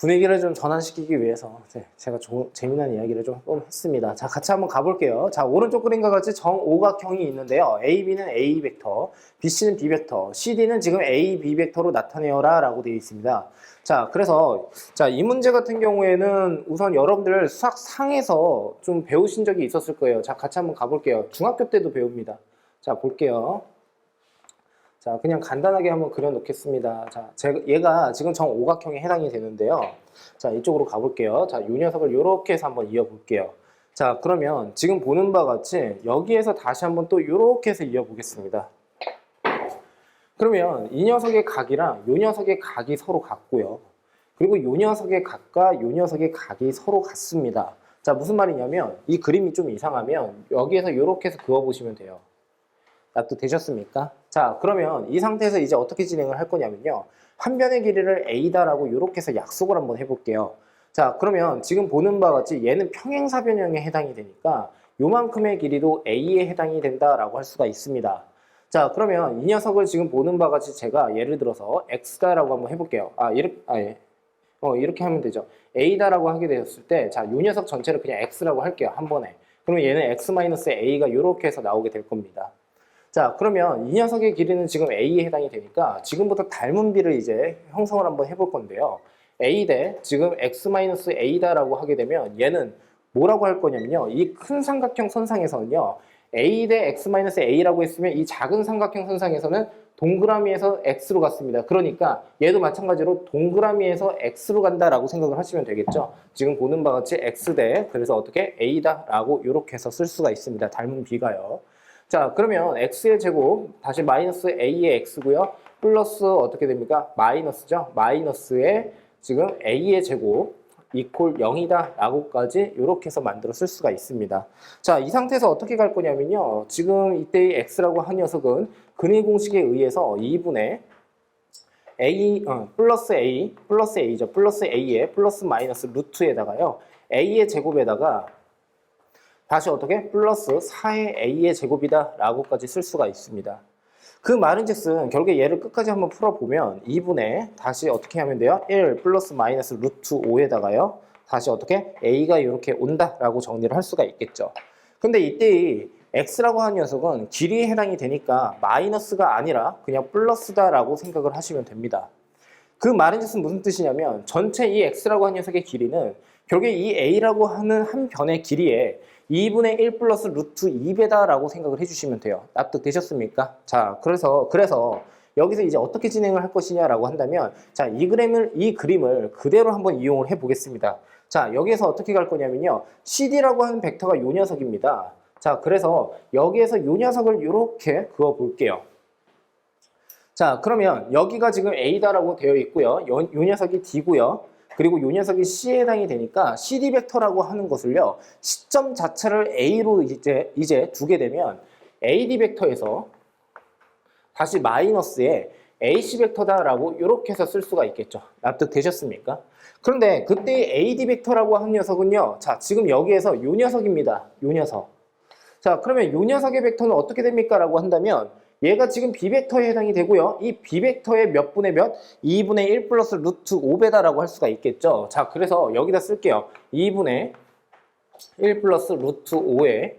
분위기를 좀 전환시키기 위해서 제가 재미난 이야기를 좀 했습니다. 자, 같이 한번 가볼게요. 자, 오른쪽 그림과 같이 정오각형이 있는데요. AB는 A 벡터, BC는 B 벡터, CD는 지금 A, B 벡터로 나타내어라 라고 되어 있습니다. 자, 그래서 이 문제 같은 경우에는 우선 여러분들 수학상에서 좀 배우신 적이 있었을 거예요. 자, 같이 한번 가볼게요. 중학교 때도 배웁니다. 자, 볼게요. 자, 그냥 간단하게 한번 그려놓겠습니다. 자, 얘가 지금 정오각형에 해당이 되는데요. 자, 이쪽으로 가볼게요. 자, 이 녀석을 이렇게 해서 한번 이어볼게요. 자, 그러면 지금 보는 바와 같이 여기에서 다시 한번 또 이렇게 해서 이어보겠습니다. 그러면 이 녀석의 각이랑 이 녀석의 각이 서로 같고요. 그리고 이 녀석의 각과 이 녀석의 각이 서로 같습니다. 자, 무슨 말이냐면 이 그림이 좀 이상하면 여기에서 이렇게 해서 그어보시면 돼요. 납득되셨습니까? 자, 그러면 이 상태에서 이제 어떻게 진행을 할 거냐면요. 한 변의 길이를 A다라고 이렇게 해서 약속을 한번 해볼게요. 자, 그러면 지금 보는 바와 같이 얘는 평행사변형에 해당이 되니까 요만큼의 길이도 A에 해당이 된다라고 할 수가 있습니다. 자, 그러면 이 녀석을 지금 보는 바와 같이 제가 예를 들어서 X다라고 한번 해볼게요. 이렇게 하면 되죠. A다라고 하게 되었을 때, 자, 이 녀석 전체를 그냥 X라고 할게요. 한 번에. 그러면 얘는 X-A가 이렇게 해서 나오게 될 겁니다. 자, 그러면 이 녀석의 길이는 지금 A에 해당이 되니까 지금부터 닮은 비를 이제 형성을 한번 해볼 건데요. A 대 지금 X-A다라고 하게 되면 얘는 뭐라고 할 거냐면요. 이 큰 삼각형 선상에서는요. A 대 X-A라고 했으면 이 작은 삼각형 선상에서는 동그라미에서 X로 갔습니다. 그러니까 얘도 마찬가지로 동그라미에서 X로 간다라고 생각을 하시면 되겠죠. 지금 보는 바와 같이 X 대 그래서 어떻게 A다라고 이렇게 해서 쓸 수가 있습니다. 닮은 비가요. 자, 그러면 x의 제곱 다시 마이너스 a의 x고요. 플러스 어떻게 됩니까? 마이너스죠. 마이너스의 지금 a의 제곱 이퀄 0이다 라고까지 이렇게 해서 만들어 쓸 수가 있습니다. 자, 이 상태에서 어떻게 갈 거냐면요. 지금 이때의 x라고 한 녀석은 근의 공식에 의해서 2분의 플러스 a죠. 플러스 a의 플러스 마이너스 루트에다가요. a의 제곱에다가 다시 어떻게? 플러스 4의 a의 제곱이다 라고까지 쓸 수가 있습니다. 그 말인즉슨 결국에 얘를 끝까지 한번 풀어보면 2분의 다시 어떻게 하면 돼요? 1 플러스 마이너스 루트 5에다가요. 다시 어떻게? a가 이렇게 온다 라고 정리를 할 수가 있겠죠. 근데 이때 x라고 하는 녀석은 길이에 해당이 되니까 마이너스가 아니라 그냥 플러스다 라고 생각을 하시면 됩니다. 그 말인즉슨 무슨 뜻이냐면 전체 이 x라고 하는 녀석의 길이는 결국에 이 a라고 하는 한 변의 길이에 2분의 1 플러스 루트 2배다 라고 생각을 해주시면 돼요. 납득되셨습니까? 자, 그래서 여기서 이제 어떻게 진행을 할 것이냐라고 한다면 자, 이 그림을 그대로 한번 이용을 해 보겠습니다. 자, 여기에서 어떻게 갈 거냐면요. CD라고 하는 벡터가 요 녀석입니다. 자, 그래서 여기에서 요 녀석을 이렇게 그어 볼게요. 자, 그러면 여기가 지금 A다라고 되어 있고요. 요 녀석이 D고요. 그리고 요 녀석이 C에 해당이 되니까 CD 벡터라고 하는 것을요. 시점 자체를 A로 이제 두게 되면 AD 벡터에서 다시 마이너스에 AC 벡터다라고 이렇게 해서 쓸 수가 있겠죠. 납득되셨습니까? 그런데 그때 AD 벡터라고 하는 녀석은요. 자, 지금 여기에서 요 녀석입니다. 요 녀석. 자, 그러면 요 녀석의 벡터는 어떻게 됩니까? 라고 한다면 얘가 지금 B벡터에 해당이 되고요. 이 B벡터의 몇 분의 몇? 2분의 1 플러스 루트 5배다라고 할 수가 있겠죠. 자, 그래서 여기다 쓸게요. 2분의 1 플러스 루트 5의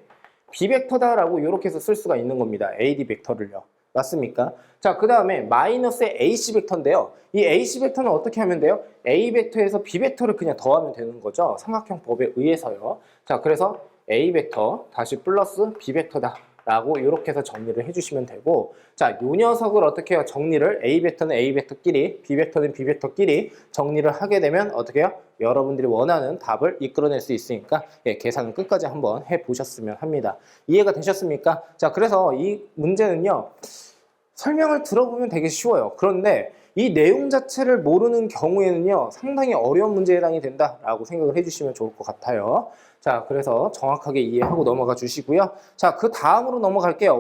B벡터다라고 이렇게 해서 쓸 수가 있는 겁니다. AD 벡터를요. 맞습니까? 자, 그 다음에 마이너스의 AC 벡터인데요. 이 AC 벡터는 어떻게 하면 돼요? A 벡터에서 B 벡터를 그냥 더하면 되는 거죠. 삼각형 법에 의해서요. 자, 그래서 A 벡터 다시 플러스 B 벡터다. 라고 이렇게 해서 정리를 해주시면 되고 자, 요 녀석을 어떻게 해요? 정리를 A 벡터는 A 벡터끼리 B 벡터는 B 벡터끼리 정리를 하게 되면 어떻게 해요? 여러분들이 원하는 답을 이끌어낼 수 있으니까 계산을 끝까지 한번 해보셨으면 합니다. 이해가 되셨습니까? 자, 그래서 이 문제는요. 설명을 들어보면 되게 쉬워요. 그런데 이 내용 자체를 모르는 경우에는요. 상당히 어려운 문제에 해당이 된다라고 생각을 해주시면 좋을 것 같아요. 자, 그래서 정확하게 이해하고 넘어가 주시고요. 자, 그 다음으로 넘어갈게요.